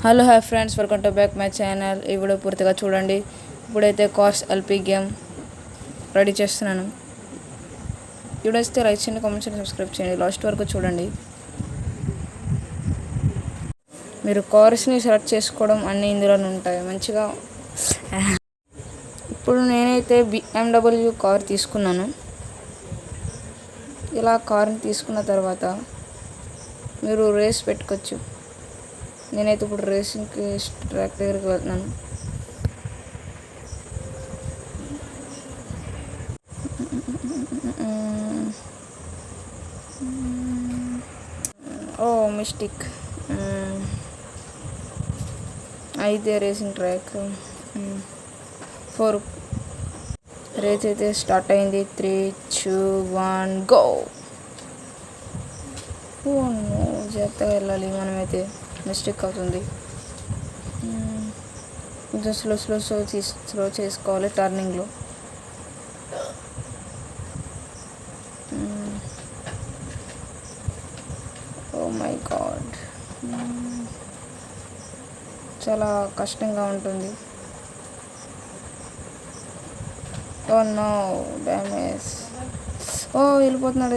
Hello hi friends, welcome to back my channel. ఈ video పూర్తిగా చూడండి. ఇప్పుడైతే కార్స్ ఎల్పి గేమ్ రెడీ చేస్తున్నాను. వీడియో వస్తే లైక్ చేయండి, కామెంట్ చేయండి, సబ్స్క్రైబ్ చేయండి. లాస్ట్ వరకు చూడండి. మీరు కార్స్ని సెలెక్ట్ చేసుకోవడం అన్నీ ఇందులోనే ఉంటాయి మంచిగా. ఇప్పుడు నేనైతే BMW కార్ తీసుకున్నాను. ఇలా కార్ని తీసుకున్న తర్వాత మీరు రేస్ పెట్టుకోవచ్చు. నేనైతే ఇప్పుడు రేసింగ్కి ట్రాక్ దగ్గరికి వెళ్తున్నాను. ఓ మిస్టేక్, అయితే రేసింగ్ ట్రాక్ 4 రేస్ అయితే స్టార్ట్ అయింది. 3, 2, 1 గో. జాగ్రత్తగా వెళ్ళాలి. మనమైతే మిస్టేక్ అవుతుంది. కొంచెం స్లో చేసుకోవాలి టర్నింగ్లో. ఓ మై గాడ్, చాలా కష్టంగా ఉంటుంది. Oh no, damage. వెళ్ళిపోతున్నాడు.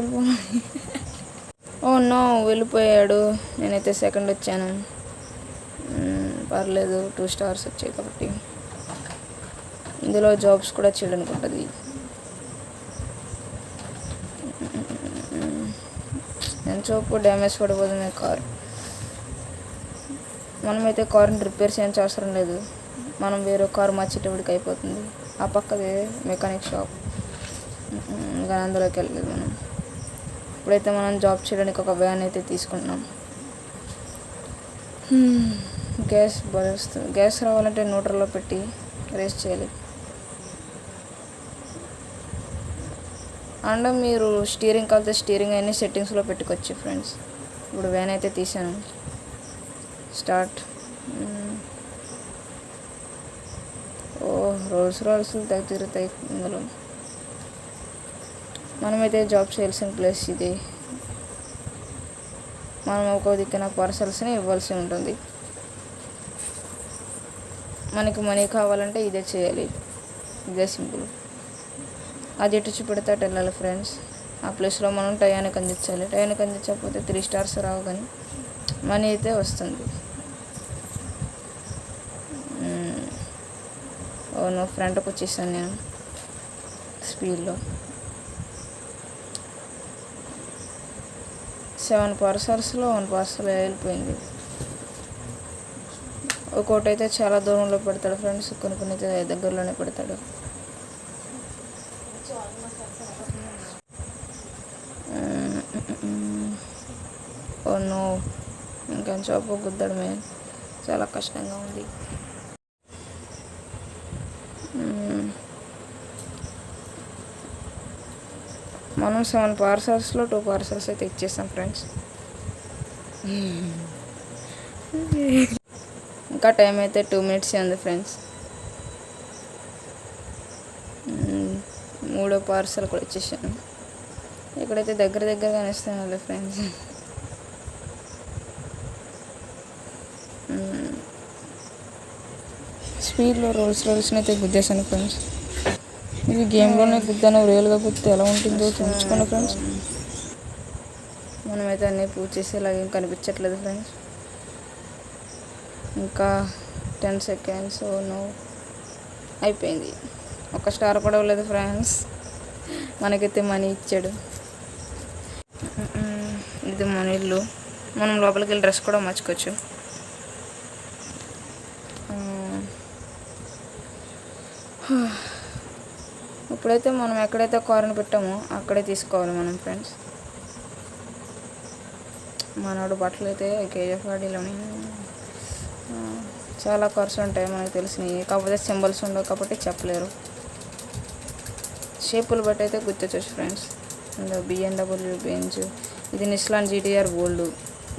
ఓ నో, వెళ్ళిపోయాడు. నేనైతే సెకండ్ వచ్చాను. పర్లేదు, 2 స్టార్స్ వచ్చాయి కాబట్టి. ఇందులో జాబ్స్ కూడా చేయడానికి ఉంటుంది. ఎంతసేపు డ్యామేజ్ పడిపోతుంది కార్. మనమైతే కార్ని రిపేర్ చేయాల్సిన అవసరం లేదు. మనం వేరే కార్ మార్చేటప్పటికి అయిపోతుంది. ఆ పక్కదే మెకానిక్ షాప్, ఇంకా అందులోకి వెళ్ళలేదు మనం. ఇప్పుడైతే మనం జాబ్ చేయడానికి ఒక వ్యాన్ అయితే తీసుకుంటున్నాం. గ్యాస్ వస్తుంది. గ్యాస్ రావాలంటే న్యూట్రల్లో పెట్టి రేస్ చేయాలి. అండ్ మీరు స్టీరింగ్ కలితే స్టీరింగ్ అన్ని సెట్టింగ్స్లో పెట్టుకోవచ్చు ఫ్రెండ్స్. ఇప్పుడు వ్యాన్ అయితే తీసాను. స్టార్ట్. రోల్స్ తిరుగుతాయి ఇందులో. మనమైతే జాబ్ చేయాల్సిన ప్లేస్ ఇది. మనం ఒక దిక్కున పార్సల్స్ని ఇవ్వాల్సి ఉంటుంది. మనకి మనీ కావాలంటే ఇదే చేయాలి. ఇదే సింపుల్. అది ఎటు చూపెడితే అటు వెళ్ళాలి ఫ్రెండ్స్. ఆ ప్లేస్లో మనం టయానికి అందించాలి. టయానికి అందించకపోతే 3 స్టార్స్ రావు, కానీ మనీ అయితే వస్తుంది. అవును, ఫ్రంట్కి వచ్చేసాను నేను స్పీడ్లో. 7 పార్సల్స్లో 1 పార్సల్ వెళ్ళిపోయింది. ఒక్కొక్కటి అయితే చాలా దూరంలో పెడతాడు ఫ్రెండ్స్, కొన్ని అయితే దగ్గరలోనే పెడతాడు. ఓ నో, ఇంకా చాపు గుద్దడమే చాలా కష్టంగా ఉంది. మనం 7 పార్సల్స్లో 2 పార్సల్స్ అయితే ఇచ్చేస్తాం ఫ్రెండ్స్. ఇంకా టైం అయితే 2 మినిట్స్ ఉంది ఫ్రెండ్స్. 3వ పార్సల్ కూడా ఇచ్చేసాను. ఇక్కడైతే దగ్గరగా ఇస్తాను ఫ్రెండ్స్. స్పీడ్లో రోల్స్ని అయితే గుద్దేశాను ఫ్రెండ్స్. ఇది గేమ్లోనే గుద్దాను, రియల్గా గుద్దితే ఎలా ఉంటుందో చూపించుకోండి ఫ్రెండ్స్. మనమైతే అన్నీ పూజ చేసేలాగా ఏం కనిపించట్లేదు ఫ్రెండ్స్. ఇంకా 10 సెకండ్స్. నో, అయిపోయింది. 1 స్టార్ కూడా లేదు ఫ్రెండ్స్. మనకైతే మనీ ఇచ్చాడు. ఇది మన ఇల్లు. మనం లోపలికి వెళ్ళి డ్రెస్ కూడా మార్చుకోవచ్చు. ఇప్పుడైతే మనం ఎక్కడైతే కారుని పెట్టామో అక్కడే తీసుకోవాలి మనం ఫ్రెండ్స్. మనోడు బట్టలు అయితే కేజీఎఫ్ గాడిలోని చాలా కార్స్ ఉంటాయి మనకు తెలిసినవి, కాకపోతే సింబల్స్ ఉండవు కాబట్టి చెప్పలేరు. షేపులు బట్టి అయితే గుర్తొచ్చు ఫ్రెండ్స్. ఇంకా BMW బెంజ్, ఇది Nissan GTR old,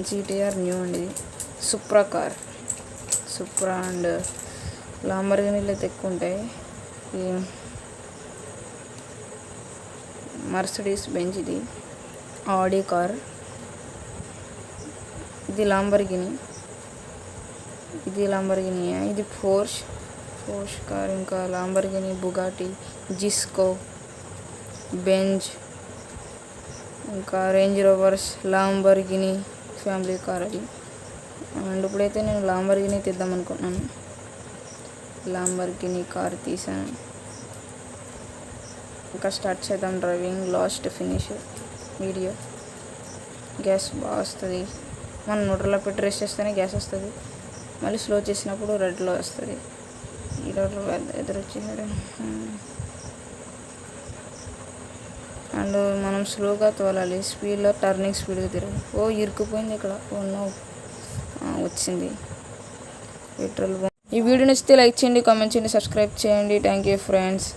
GTR new అండి. ఇది సుప్రా అండ్ లాంబర్గినీలు అయితే ఎక్కువ ఉంటాయి. మర్సిడీస్ బెంజ్, ఇది ఆడి కార్, ఇది లాంబర్గిని, ఇది లంబర్గిని, ఇది పోర్ష్ కార్, ఇంకా లంబర్గిని, బుగాటి, జిస్కో, బెంజ్, ఇంకా రేంజ్ రోవర్స్, లంబర్గిని ఫ్యామిలీ కార్ అది. అండ్ ఇప్పుడైతే నేను లంబర్గిని తీద్దాం అనుకుంటున్నాను. లంబర్గిని కార్ తీసాను. ఇంకా స్టార్ట్ చేద్దాం driving. Last finish video. Gas బాగా వస్తుంది. మనం న్యూట్రల్లో పెట్టి రేస్ చేస్తేనే గ్యాస్ వస్తుంది. మళ్ళీ స్లో చేసినప్పుడు రెడ్లో వస్తుంది. ఈ రోడ్డు ఎదురొచ్చేసాడు. అండ్ మనం స్లోగా తోలాలి. స్పీడ్లో టర్నింగ్ స్పీడ్గా తిరగాలి. ఇరుక్కుపోయింది ఇక్కడ. వచ్చింది పెట్రోల్. ఈ వీడియో నచ్చితే లైక్ చేయండి, కామెంట్ చేయండి, సబ్స్క్రైబ్ చేయండి. Thank you friends.